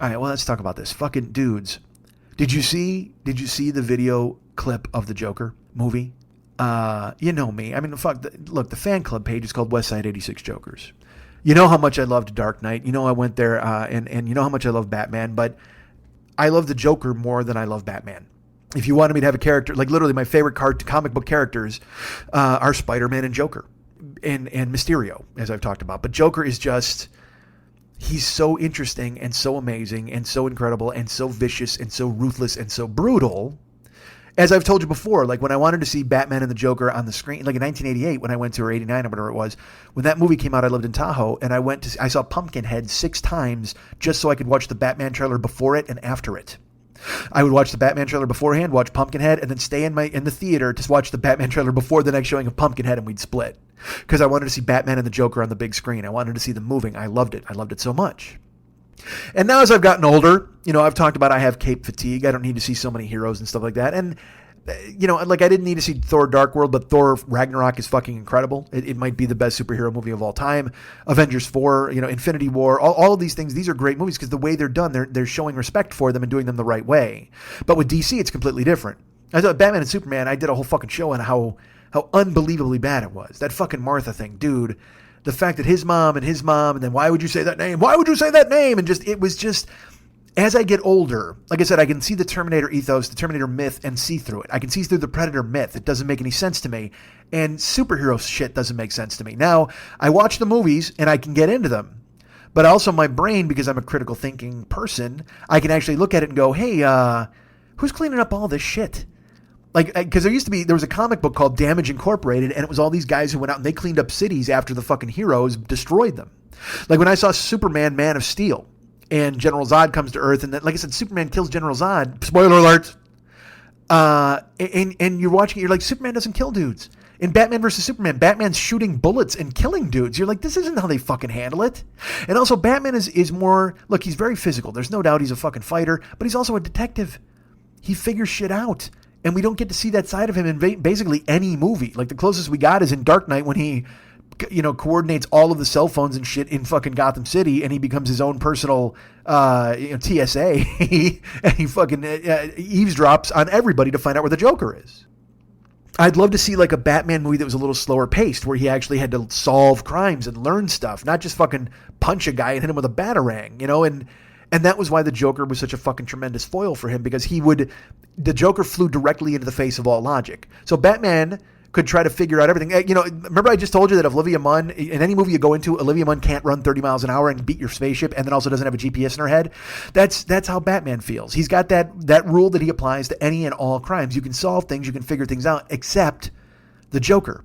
All right, well, let's talk about this. Fucking dudes. Did you see the video clip of the Joker movie? You know me. I mean, look, the fan club page is called Westside 86 Jokers. You know how much I loved Dark Knight. You know I went there, and you know how much I love Batman, but I love the Joker more than I love Batman. If you wanted me to have a character, like literally my favorite comic book characters are Spider-Man and Joker and Mysterio, as I've talked about. But Joker is just... he's so interesting and so amazing and so incredible and so vicious and so ruthless and so brutal. As I've told you before, like when I wanted to see Batman and the Joker on the screen, like in 1988 when I went to, or 89 or whatever it was, when that movie came out, I lived in Tahoe, and I saw Pumpkinhead 6 times just so I could watch the Batman trailer before it and after it. I would watch the Batman trailer beforehand, watch Pumpkinhead, and then stay in the theater to watch the Batman trailer before the next showing of Pumpkinhead, and we'd split. Because I wanted to see Batman and the Joker on the big screen. I wanted to see them moving. I loved it. I loved it so much. And now as I've gotten older, I've talked about I have cape fatigue. I don't need to see so many heroes and stuff like that. And, like I didn't need to see Thor Dark World, but Thor Ragnarok is fucking incredible. It might be the best superhero movie of all time. Avengers 4, Infinity War, all of these things, these are great movies because the way they're done, they're showing respect for them and doing them the right way. But with DC, it's completely different. I thought Batman and Superman, I did a whole fucking show on how unbelievably bad it was. That fucking Martha thing, dude. The fact that his mom, and then why would you say that name? Why would you say that name? And it was just, as I get older, like I said, I can see the Terminator ethos, the Terminator myth, and see through it. I can see through the Predator myth. It doesn't make any sense to me. And superhero shit doesn't make sense to me. Now, I watch the movies, and I can get into them. But also my brain, because I'm a critical thinking person, I can actually look at it and go, hey, who's cleaning up all this shit? Like, because there was a comic book called Damage Incorporated, and it was all these guys who went out and they cleaned up cities after the fucking heroes destroyed them. Like when I saw Superman, Man of Steel, and General Zod comes to Earth, and then, like I said, Superman kills General Zod. Spoiler alert. And you're watching it, you're like, Superman doesn't kill dudes. In Batman vs. Superman, Batman's shooting bullets and killing dudes. You're like, this isn't how they fucking handle it. And also, Batman is more, look, he's very physical. There's no doubt he's a fucking fighter, but he's also a detective. He figures shit out. And we don't get to see that side of him in basically any movie. Like the closest we got is in Dark Knight when he, coordinates all of the cell phones and shit in fucking Gotham City, and he becomes his own personal, TSA, and he fucking eavesdrops on everybody to find out where the Joker is. I'd love to see like a Batman movie that was a little slower paced, where he actually had to solve crimes and learn stuff, not just fucking punch a guy and hit him with a batarang, And that was why the Joker was such a fucking tremendous foil for him, because the Joker flew directly into the face of all logic. So Batman could try to figure out everything. Remember I just told you that if Olivia Munn, in any movie you go into, Olivia Munn can't run 30 miles an hour and beat your spaceship and then also doesn't have a GPS in her head. That's how Batman feels. He's got that rule that he applies to any and all crimes. You can solve things, you can figure things out, except the Joker.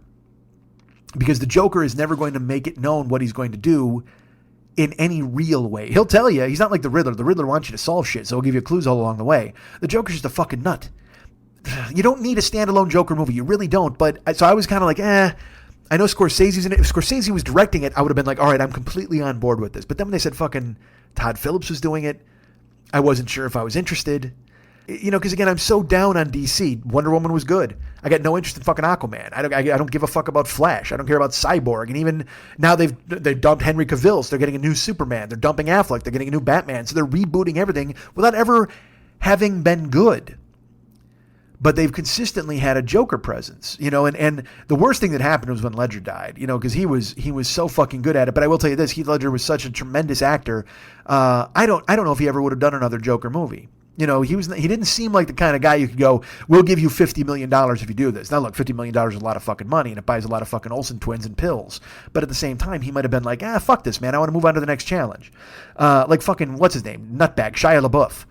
Because the Joker is never going to make it known what he's going to do in any real way. He'll tell you. He's not like the Riddler. The Riddler wants you to solve shit, so he'll give you clues all along the way. The Joker's just a fucking nut. You don't need a standalone Joker movie. You really don't. So I was kind of like, I know Scorsese's in it. If Scorsese was directing it, I would have been like, all right, I'm completely on board with this. But then when they said fucking Todd Phillips was doing it, I wasn't sure if I was interested. Because again, I'm so down on DC. Wonder Woman was good. I got no interest in fucking Aquaman. I don't give a fuck about Flash. I don't care about Cyborg. And even now they've dumped Henry Cavill, so they're getting a new Superman. They're dumping Affleck. They're getting a new Batman. So they're rebooting everything without ever having been good. But they've consistently had a Joker presence, and the worst thing that happened was when Ledger died, because he was so fucking good at it. But I will tell you this, Heath Ledger was such a tremendous actor. I don't know if he ever would have done another Joker movie. He didn't seem like the kind of guy you could go, we'll give you $50 million if you do this. Now look, $50 million is a lot of fucking money, and it buys a lot of fucking Olsen twins and pills. But at the same time, he might have been like, fuck this, man. I want to move on to the next challenge. Like fucking, what's his name? Nutbag, Shia LaBeouf.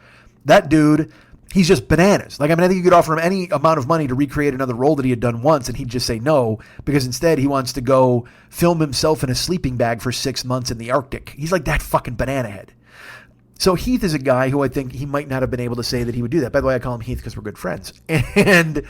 That dude, he's just bananas. I think you could offer him any amount of money to recreate another role that he had done once, and he'd just say no, because instead he wants to go film himself in a sleeping bag for 6 months in the Arctic. He's like that fucking banana head. So Heath is a guy who I think he might not have been able to say that he would do that. By the way, I call him Heath because we're good friends. And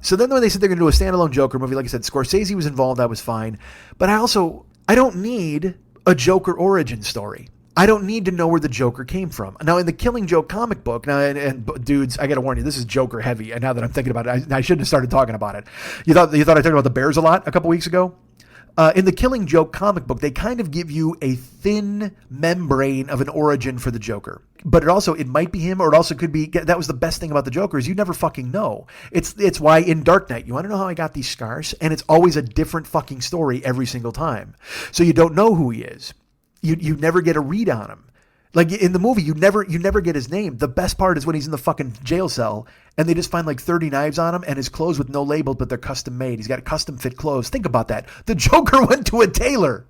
so then when they said they're going to do a standalone Joker movie, like I said, Scorsese was involved. That was fine. But I don't need a Joker origin story. I don't need to know where the Joker came from. Now, in the Killing Joke comic book, now, and dudes, I got to warn you, this is Joker heavy. And now that I'm thinking about it, I shouldn't have started talking about it. You thought I talked about the Bears a lot a couple weeks ago? In the Killing Joke comic book, they kind of give you a thin membrane of an origin for the Joker. But it might be him, or it also could be, that was the best thing about the Joker, is you never fucking know. It's why in Dark Knight, you want to know how I got these scars? And it's always a different fucking story every single time. So you don't know who he is. You never get a read on him. Like in the movie, you never get his name. The best part is when he's in the fucking jail cell and they just find like 30 knives on him and his clothes with no labels, but they're custom made. He's got custom fit clothes. Think about that. The Joker went to a tailor.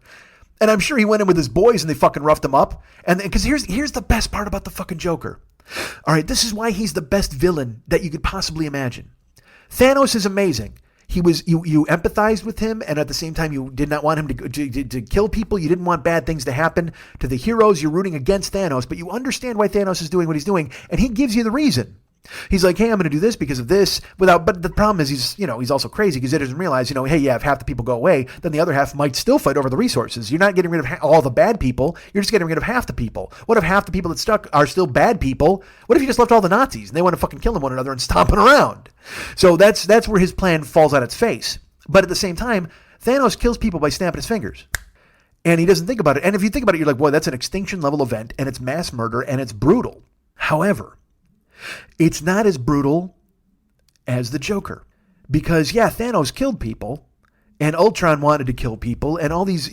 And I'm sure he went in with his boys and they fucking roughed him up. And because here's the best part about the fucking Joker. All right, this is why he's the best villain that you could possibly imagine. Thanos is amazing. He was you empathized with him, and at the same time you did not want him to kill people. You didn't want bad things to happen to the heroes. You're rooting against Thanos, but you understand why Thanos is doing what he's doing, and he gives you the reason. He's like, hey, I'm going to do this because of this. But the problem is he's also crazy because he doesn't realize, hey, yeah, if half the people go away, then the other half might still fight over the resources. You're not getting rid of all the bad people. You're just getting rid of half the people. What if half the people that stuck are still bad people? What if you just left all the Nazis and they want to fucking kill one another and stomping around? So that's where his plan falls on its face. But at the same time, Thanos kills people by snapping his fingers. And he doesn't think about it. And if you think about it, you're like, boy, that's an extinction level event and it's mass murder and it's brutal. However, it's not as brutal as the Joker. Because, yeah, Thanos killed people, and Ultron wanted to kill people, and all these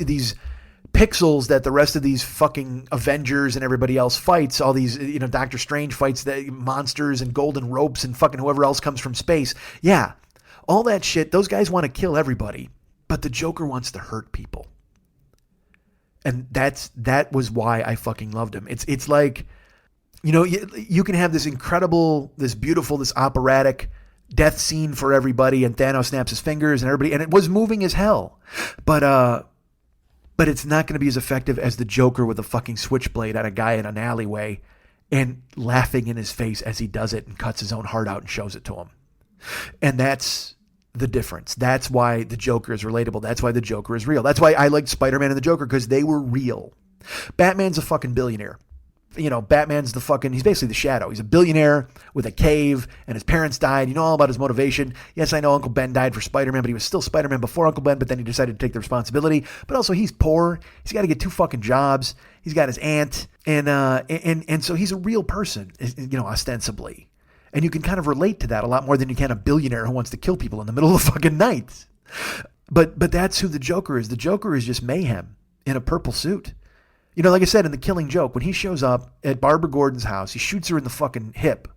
pixels that the rest of these fucking Avengers and everybody else fights, all these, Doctor Strange fights the monsters and golden ropes and fucking whoever else comes from space. Yeah, all that shit, those guys want to kill everybody, but the Joker wants to hurt people. And that was why I fucking loved him. It's like, you can have this incredible, this beautiful, this operatic death scene for everybody, and Thanos snaps his fingers and everybody, and it was moving as hell. But it's not going to be as effective as the Joker with a fucking switchblade at a guy in an alleyway and laughing in his face as he does it and cuts his own heart out and shows it to him. And that's the difference. That's why the Joker is relatable. That's why the Joker is real. That's why I liked Spider-Man and the Joker, because they were real. Batman's a fucking billionaire. Batman's he's basically the Shadow. He's a billionaire with a cave, and his parents died. You know all about his motivation. Yes, I know Uncle Ben died for Spider-Man, but he was still Spider-Man before Uncle Ben, but then he decided to take the responsibility. But also, he's poor. He's got to get 2 fucking jobs. He's got his aunt, and so he's a real person, ostensibly. And you can kind of relate to that a lot more than you can a billionaire who wants to kill people in the middle of the fucking night. But that's who the Joker is. The Joker is just mayhem in a purple suit. Like I said, in The Killing Joke, when he shows up at Barbara Gordon's house, he shoots her in the fucking hip.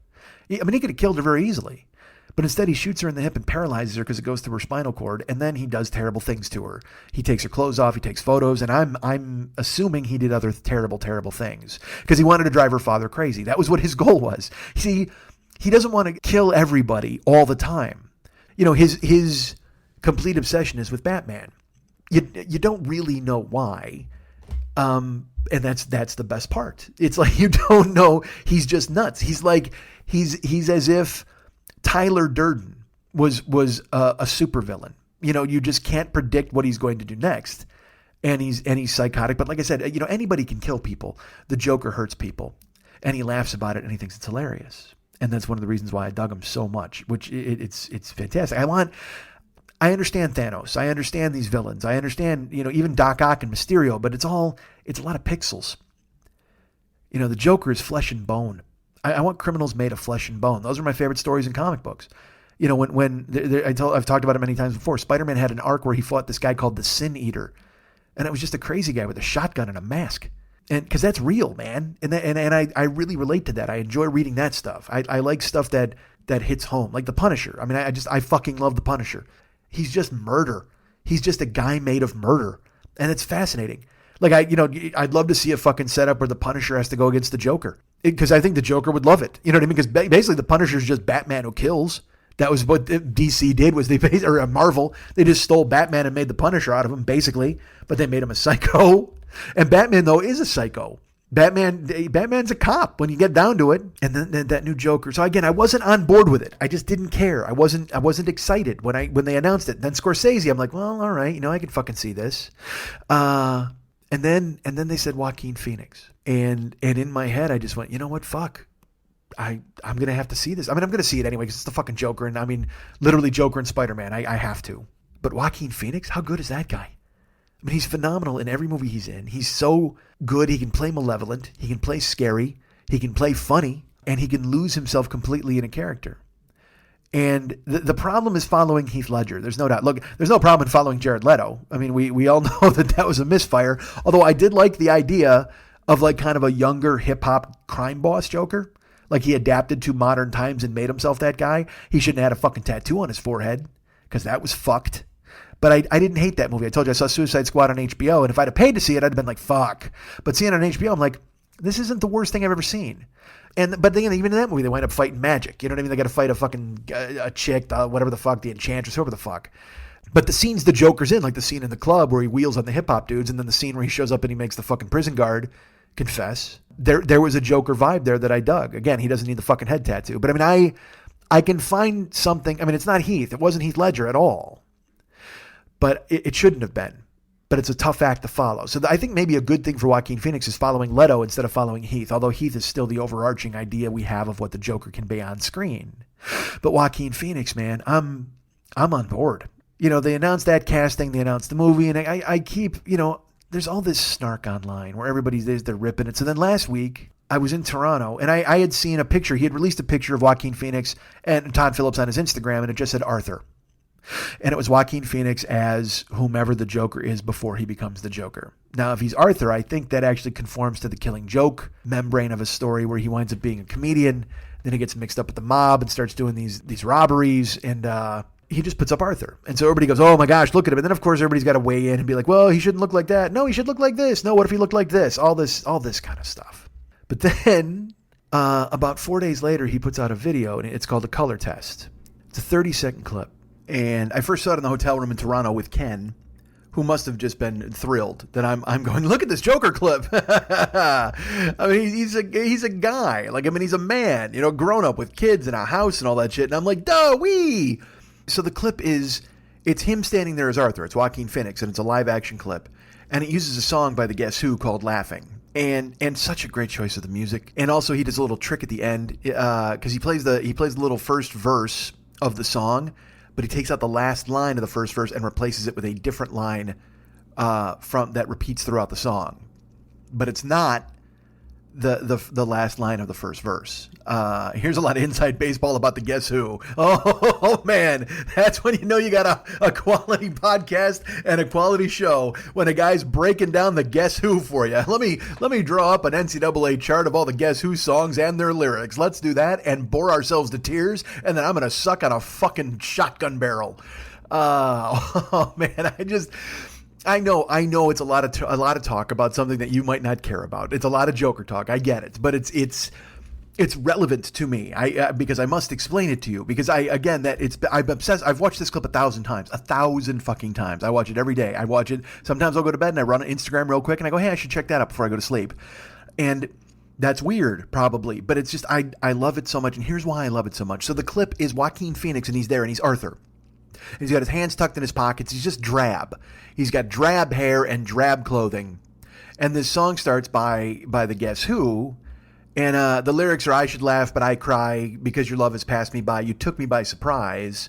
He could have killed her very easily. But instead, he shoots her in the hip and paralyzes her because it goes through her spinal cord. And then he does terrible things to her. He takes her clothes off. He takes photos. And I'm assuming he did other terrible, terrible things because he wanted to drive her father crazy. That was what his goal was. See, he doesn't want to kill everybody all the time. His complete obsession is with Batman. You don't really know why. And that's the best part. It's like you don't know. He's just nuts. He's like he's as if Tyler Durden was a supervillain. You just can't predict what he's going to do next. And he's psychotic. But like I said, anybody can kill people. The Joker hurts people, and he laughs about it, and he thinks it's hilarious. And that's one of the reasons why I dug him so much. Which it's fantastic. I understand Thanos. I understand these villains. I understand, even Doc Ock and Mysterio, but it's a lot of pixels. The Joker is flesh and bone. I want criminals made of flesh and bone. Those are my favorite stories in comic books. I've talked about it many times before. Spider-Man had an arc where he fought this guy called the Sin Eater. And it was just a crazy guy with a shotgun and a mask. And because that's real, man. And I really relate to that. I enjoy reading that stuff. I like stuff that hits home, like The Punisher. I fucking love The Punisher. He's just murder. He's just a guy made of murder. And it's fascinating. Like, I'd love to see a fucking setup where the Punisher has to go against the Joker. Because I think the Joker would love it. You know what I mean? Because basically the Punisher is just Batman who kills. That was what DC did, or Marvel. They just stole Batman and made the Punisher out of him, basically. But they made him a psycho. And Batman, though, is a psycho. Batman's a cop when you get down to it. And then that new Joker. So again, I wasn't on board with it. I just didn't care. I wasn't excited when they announced it. And then Scorsese, I'm like, well, all right, I can fucking see this. And then they said Joaquin Phoenix. And in my head, I just went, you know what? Fuck. I'm going to have to see this. I'm going to see it anyway because it's the fucking Joker. And literally Joker and Spider-Man. I have to. But Joaquin Phoenix, how good is that guy? I mean, he's phenomenal in every movie he's in. He's so good. He can play malevolent. He can play scary. He can play funny. And he can lose himself completely in a character. And the problem is following Heath Ledger. There's no doubt. Look, there's no problem in following Jared Leto. I mean, we all know that was a misfire. Although I did like the idea of like kind of a younger hip-hop crime boss Joker. Like he adapted to modern times and made himself that guy. He shouldn't have had a fucking tattoo on his forehead because that was fucked. But I didn't hate that movie. I told you I saw Suicide Squad on HBO, and if I'd have paid to see it, I'd have been like, fuck. But seeing it on HBO, I'm like, this isn't the worst thing I've ever seen. But then even in that movie, they wind up fighting magic. You know what I mean? They got to fight a fucking a chick, whatever the fuck, the Enchantress, whoever the fuck. But the scenes the Joker's in, like the scene in the club where he wheels on the hip-hop dudes, and then the scene where he shows up and he makes the fucking prison guard confess. There was a Joker vibe there that I dug. Again, he doesn't need the fucking head tattoo. But I mean, I can find something. I mean, it's not Heath. It wasn't Heath Ledger at all. But it shouldn't have been. But it's a tough act to follow. So I think maybe a good thing for Joaquin Phoenix is following Leto instead of following Heath, although Heath is still the overarching idea we have of what the Joker can be on screen. But Joaquin Phoenix, man, I'm on board. You know, they announced that casting, they announced the movie, and I keep, you know, there's all this snark online where they're ripping it. So then last week, I was in Toronto, and I had seen a picture. He had released a picture of Joaquin Phoenix and Todd Phillips on his Instagram, and it just said Arthur. And it was Joaquin Phoenix as whomever the Joker is before he becomes the Joker. Now, if he's Arthur, I think that actually conforms to the Killing Joke membrane of a story where he winds up being a comedian. Then he gets mixed up with the mob and starts doing these robberies. And he just puts up Arthur. And so everybody goes, oh my gosh, look at him. And then, of course, everybody's got to weigh in and be like, well, he shouldn't look like that. No, he should look like this. No, what if he looked like this? All this kind of stuff. But then about 4 days later, he puts out a video, and it's called A Color Test. It's a 30-second clip. And I first saw it in the hotel room in Toronto with Ken, who must have just been thrilled that I'm going, look at this Joker clip. I mean, he's a guy. Like, I mean, he's a man, you know, grown up with kids and a house and all that shit. And I'm like, duh, wee. So the clip it's him standing there as Arthur. It's Joaquin Phoenix, and it's a live action clip. And it uses a song by the Guess Who called Laughing. And such a great choice of the music. And also he does a little trick at the end because he plays the little first verse of the song, but he takes out the last line of the first verse and replaces it with a different line from that repeats throughout the song. But it's not the last line of the first verse. Here's a lot of inside baseball about the Guess Who. Oh man, that's when you know you got a quality podcast and a quality show, when a guy's breaking down the Guess Who for you. Let me draw up an NCAA chart of all the Guess Who songs and their lyrics. Let's do that and bore ourselves to tears, and then I'm gonna suck on a fucking shotgun barrel. Oh man, I know it's a lot of talk about something that you might not care about. It's a lot of Joker talk. I get it, but it's relevant to me. Because I must explain it to you. Because I'm obsessed. I've watched this clip 1,000 times, 1,000 fucking times. I watch it every day. I watch it. Sometimes I'll go to bed and I run on Instagram real quick and I go, hey, I should check that out before I go to sleep. And that's weird, probably, but it's just I love it so much. And here's why I love it so much. So the clip is Joaquin Phoenix, and he's there, and he's Arthur. He's got his hands tucked in his pockets. He's just drab. He's got drab hair and drab clothing. And this song starts by the Guess Who. And the lyrics are, I should laugh, but I cry because your love has passed me by. You took me by surprise.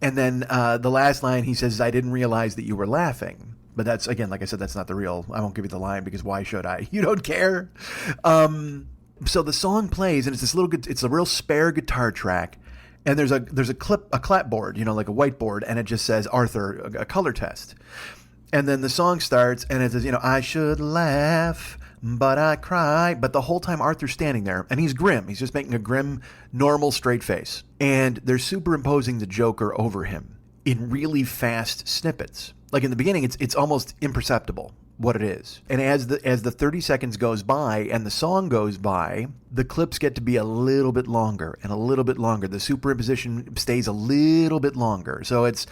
And then the last line he says, I didn't realize that you were laughing. But that's, again, like I said, that's not the real. I won't give you the line because why should I? You don't care. So the song plays, and it's a real spare guitar track. And there's a clapboard, you know, like a whiteboard, and it just says Arthur, a color test. And then the song starts, and it says, you know, I should laugh, but I cry. But the whole time Arthur's standing there, and he's grim. He's just making a grim, normal, straight face. And they're superimposing the Joker over him in really fast snippets. Like in the beginning, it's almost imperceptible what it is. And as the 30 seconds goes by and the song goes by, the clips get to be a little bit longer and a little bit longer. The superimposition stays a little bit longer. So it's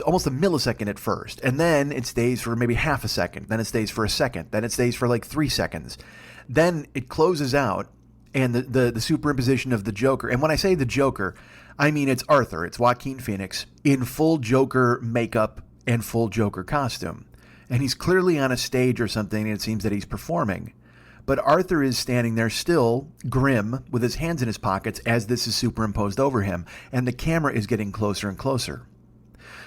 almost a millisecond at first. And then it stays for maybe half a second. Then it stays for a second. Then it stays for like 3 seconds. Then it closes out, and the superimposition of the Joker. And when I say the Joker, I mean it's Arthur. It's Joaquin Phoenix in full Joker makeup and full Joker costume. And he's clearly on a stage or something, and it seems that he's performing. But Arthur is standing there still, grim, with his hands in his pockets as this is superimposed over him. And the camera is getting closer and closer.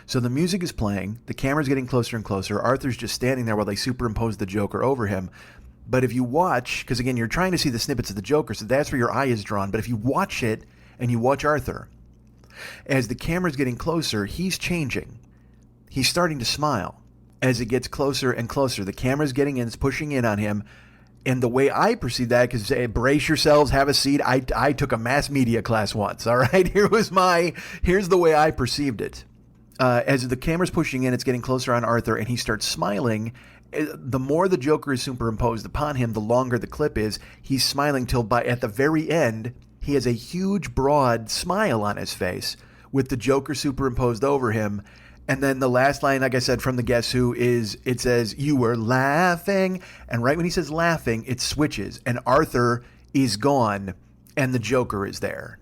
So the music is playing, the camera's getting closer and closer. Arthur's just standing there while they superimpose the Joker over him. But if you watch, because again, you're trying to see the snippets of the Joker, so that's where your eye is drawn. But if you watch it and you watch Arthur, as the camera's getting closer, he's changing. He's starting to smile. As it gets closer and closer, the camera's getting in, it's pushing in on him. And the way I perceive that, because brace yourselves, have a seat. I took a mass media class once, all right? Here's the way I perceived it. As the camera's pushing in, it's getting closer on Arthur, and he starts smiling. The more the Joker is superimposed upon him, the longer the clip is. He's smiling till at the very end, he has a huge, broad smile on his face with the Joker superimposed over him. And then the last line, like I said, from the Guess Who is, it says, "You were laughing." And right when he says laughing, it switches. And Arthur is gone, and the Joker is there.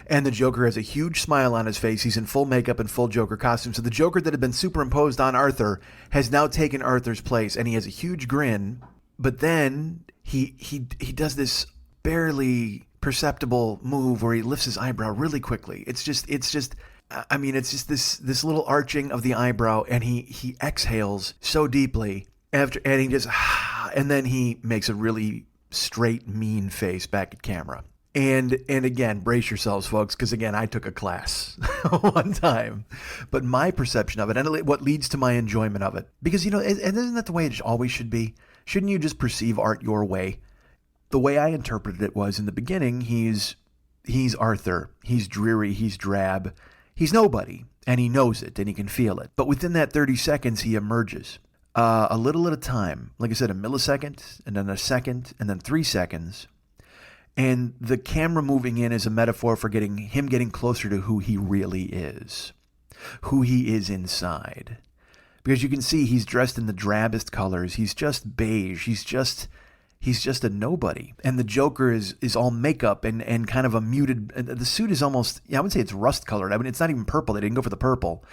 And the Joker has a huge smile on his face. He's in full makeup and full Joker costume. So the Joker that had been superimposed on Arthur has now taken Arthur's place, and he has a huge grin. But then he does this barely perceptible move where he lifts his eyebrow really quickly. It's just this little arching of the eyebrow, and he exhales so deeply and he just, and then he makes a really straight, mean face back at camera. And again, brace yourselves, folks, because again, I took a class one time. But my perception of it, and what leads to my enjoyment of it, because, and isn't that the way it always should be? Shouldn't you just perceive art your way? The way I interpreted it was, in the beginning, he's Arthur. He's dreary, he's drab, he's nobody, and he knows it, and he can feel it. But within that 30 seconds, he emerges. A little at a time. Like I said, a millisecond, and then a second, and then 3 seconds. And the camera moving in is a metaphor for him getting closer to who he really is, who he is inside. Because you can see he's dressed in the drabbest colors. He's just beige. He's just a nobody. And the Joker is all makeup and kind of a muted. The suit is almost, I would say it's rust colored. I mean, it's not even purple. They didn't go for the purple.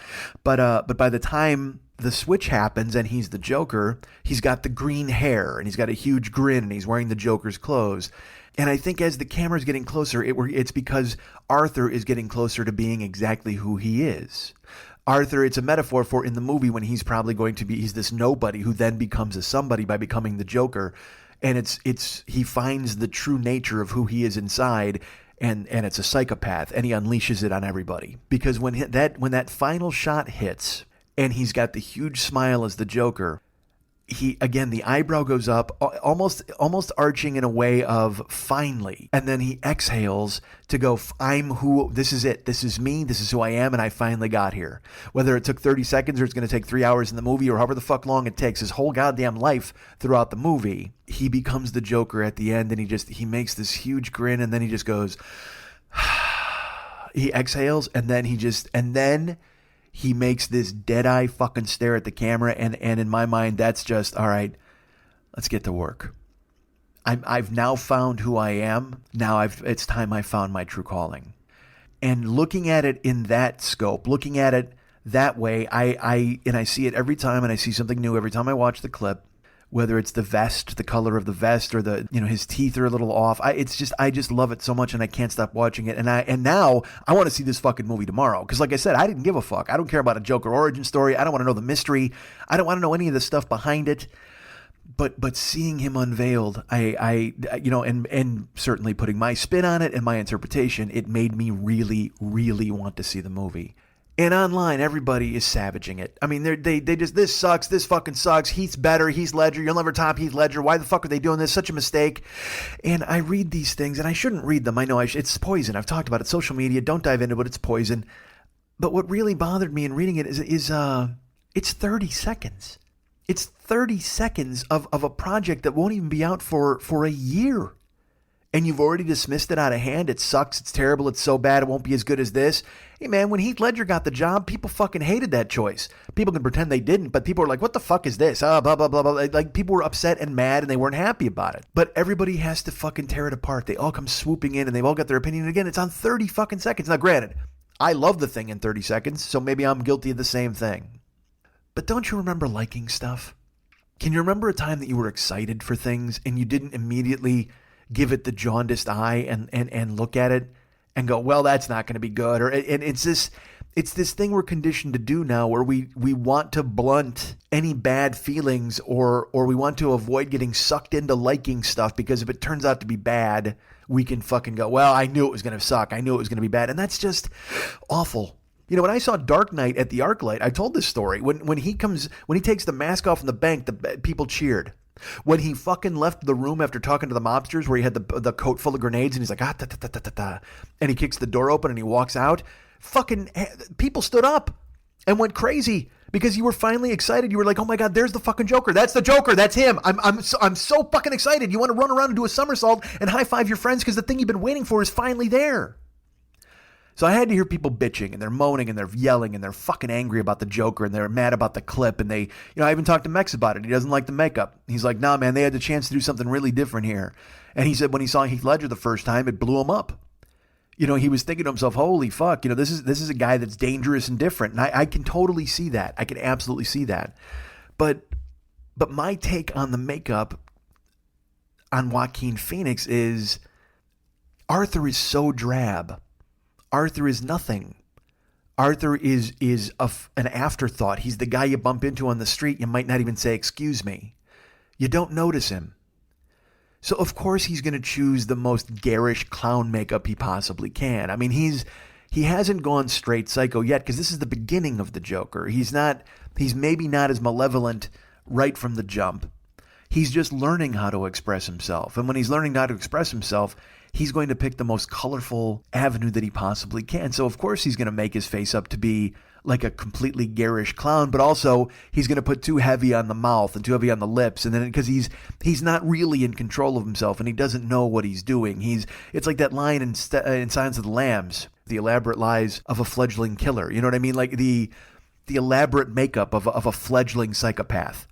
But by the time the switch happens and he's the Joker, he's got the green hair and he's got a huge grin and he's wearing the Joker's clothes. And I think as the camera's getting closer, it's because Arthur is getting closer to being exactly who he is. Arthur, it's a metaphor for in the movie when he's probably going to be, he's this nobody who then becomes a somebody by becoming the Joker. And he finds the true nature of who he is inside, and it's a psychopath, and he unleashes it on everybody. Because when that final shot hits, and he's got the huge smile as the Joker, the eyebrow goes up, almost arching in a way of finally, and then he exhales to go, this is it, this is me, this is who I am, and I finally got here. Whether it took 30 seconds or it's going to take 3 hours in the movie or however the fuck long it takes, his whole goddamn life throughout the movie, he becomes the Joker at the end, and he makes this huge grin, and then he just goes, he exhales, and then he makes this dead-eye fucking stare at the camera, and in my mind, that's just, all right, let's get to work. I've now found who I am. Now it's time I found my true calling. And looking at it in that scope, looking at it that way, I see it every time, and I see something new every time I watch the clip. Whether it's the vest, the color of the vest, or his teeth are a little off. I just love it so much, and I can't stop watching it. And now I want to see this fucking movie tomorrow. Because like I said, I didn't give a fuck. I don't care about a Joker origin story. I don't want to know the mystery. I don't want to know any of the stuff behind it. But seeing him unveiled, and certainly putting my spin on it and my interpretation, it made me really, really want to see the movie. And online, everybody is savaging it. I mean, they just, this sucks, this fucking sucks, Heath's better, Heath Ledger, you'll never top Heath Ledger, why the fuck are they doing this, such a mistake. And I read these things, and I shouldn't read them, I know it's poison, I've talked about it, social media, don't dive into it, it's poison. But what really bothered me in reading it is it's 30 seconds. It's 30 seconds of a project that won't even be out for a year. And you've already dismissed it out of hand. It sucks. It's terrible. It's so bad. It won't be as good as this. Hey, man, when Heath Ledger got the job, people fucking hated that choice. People can pretend they didn't, but people were like, what the fuck is this? Blah, blah, blah, blah. Like, people were upset and mad, and they weren't happy about it. But everybody has to fucking tear it apart. They all come swooping in, and they've all got their opinion. And again, it's on 30 fucking seconds. Now, granted, I love the thing in 30 seconds, so maybe I'm guilty of the same thing. But don't you remember liking stuff? Can you remember a time that you were excited for things, and you didn't immediately give it the jaundiced eye and look at it and go, well, that's not going to be good. And it's It's this thing we're conditioned to do now where we want to blunt any bad feelings or we want to avoid getting sucked into liking stuff because if it turns out to be bad, we can fucking go, well, I knew it was going to suck. I knew it was going to be bad. And that's just awful. You know, when I saw Dark Knight at the ArcLight, I told this story. When he takes the mask off in the bank, the people cheered. When he fucking left the room after talking to the mobsters where he had the coat full of grenades and he's like, and he kicks the door open and he walks out, fucking people stood up and went crazy because you were finally excited. You were like, oh my God, there's the fucking Joker. That's the Joker. That's him. I'm so fucking excited. You want to run around and do a somersault and high five your friends because the thing you've been waiting for is finally there. So I had to hear people bitching and they're moaning and they're yelling and they're fucking angry about the Joker and they're mad about the clip and they, I even talked to Mex about it. He doesn't like the makeup. He's like, nah, man, they had the chance to do something really different here. And he said when he saw Heath Ledger the first time, it blew him up. He was thinking to himself, holy fuck, this is a guy that's dangerous and different. And I can totally see that. I can absolutely see that. But my take on the makeup on Joaquin Phoenix is Arthur is so drab. Arthur is nothing. Arthur is an afterthought. He's the guy you bump into on the street. You might not even say, excuse me. You don't notice him. So, of course, he's going to choose the most garish clown makeup he possibly can. I mean, he hasn't gone straight psycho yet because this is the beginning of the Joker. He's maybe not as malevolent right from the jump. He's just learning how to express himself. And when he's learning how to express himself, he's going to pick the most colorful avenue that he possibly can. So, of course, he's going to make his face up to be like a completely garish clown, but also he's going to put too heavy on the mouth and too heavy on the lips. And then because he's not really in control of himself and he doesn't know what he's doing. It's like that line in Silence of the Lambs, the elaborate lies of a fledgling killer. You know what I mean? Like the elaborate makeup of a fledgling psychopath.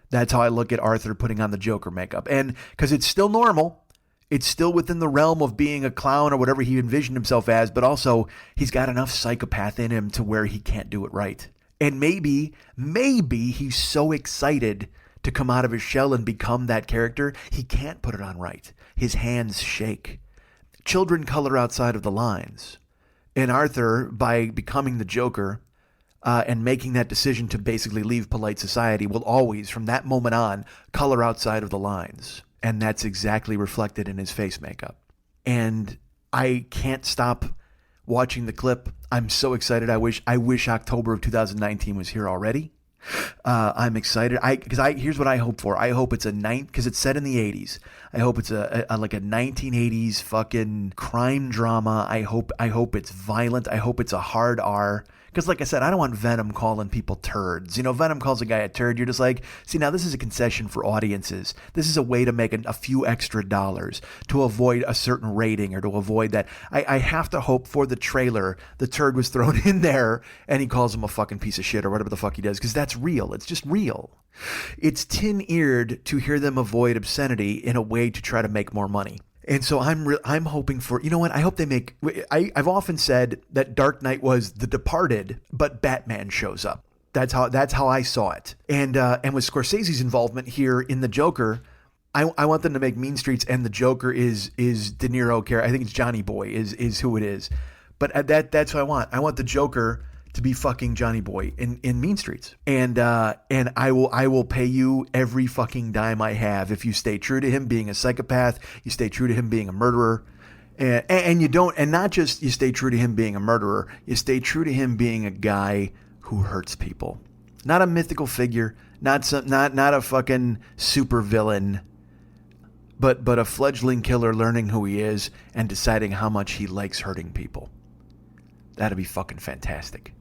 That's how I look at Arthur putting on the Joker makeup. And because it's still normal. It's still within the realm of being a clown or whatever he envisioned himself as, but also he's got enough psychopath in him to where he can't do it right. And maybe he's so excited to come out of his shell and become that character, he can't put it on right. His hands shake. Children color outside of the lines. And Arthur, by becoming the Joker and making that decision to basically leave polite society, will always, from that moment on, color outside of the lines. And that's exactly reflected in his face makeup. And I can't stop watching the clip. I'm so excited. I wish October of 2019 was here already. I'm excited. Here's what I hope for. I hope it's because it's set in the 80s. I hope it's a 1980s fucking crime drama. I hope it's violent. I hope it's a hard R. Because like I said, I don't want Venom calling people turds. Venom calls a guy a turd. You're just like, see, now this is a concession for audiences. This is a way to make a few extra dollars to avoid a certain rating or to avoid that. I have to hope for the trailer, the turd was thrown in there and he calls him a fucking piece of shit or whatever the fuck he does. Because that's real. It's just real. It's tin-eared to hear them avoid obscenity in a way to try to make more money. And so I'm hoping for, you know what? I hope they make, I've often said that Dark Knight was The Departed, but Batman shows up. That's how I saw it. And with Scorsese's involvement here in the Joker, I want them to make Mean Streets and the Joker is De Niro character. I think it's Johnny Boy is who it is. But that's what I want. I want the Joker to be fucking Johnny Boy in Mean Streets. And I will pay you every fucking dime I have if you stay true to him being a psychopath, you stay true to him being a murderer, and you don't, and not just you stay true to him being a murderer, you stay true to him being a guy who hurts people. Not a mythical figure, not a fucking super villain, but a fledgling killer learning who he is and deciding how much he likes hurting people. That'd be fucking fantastic.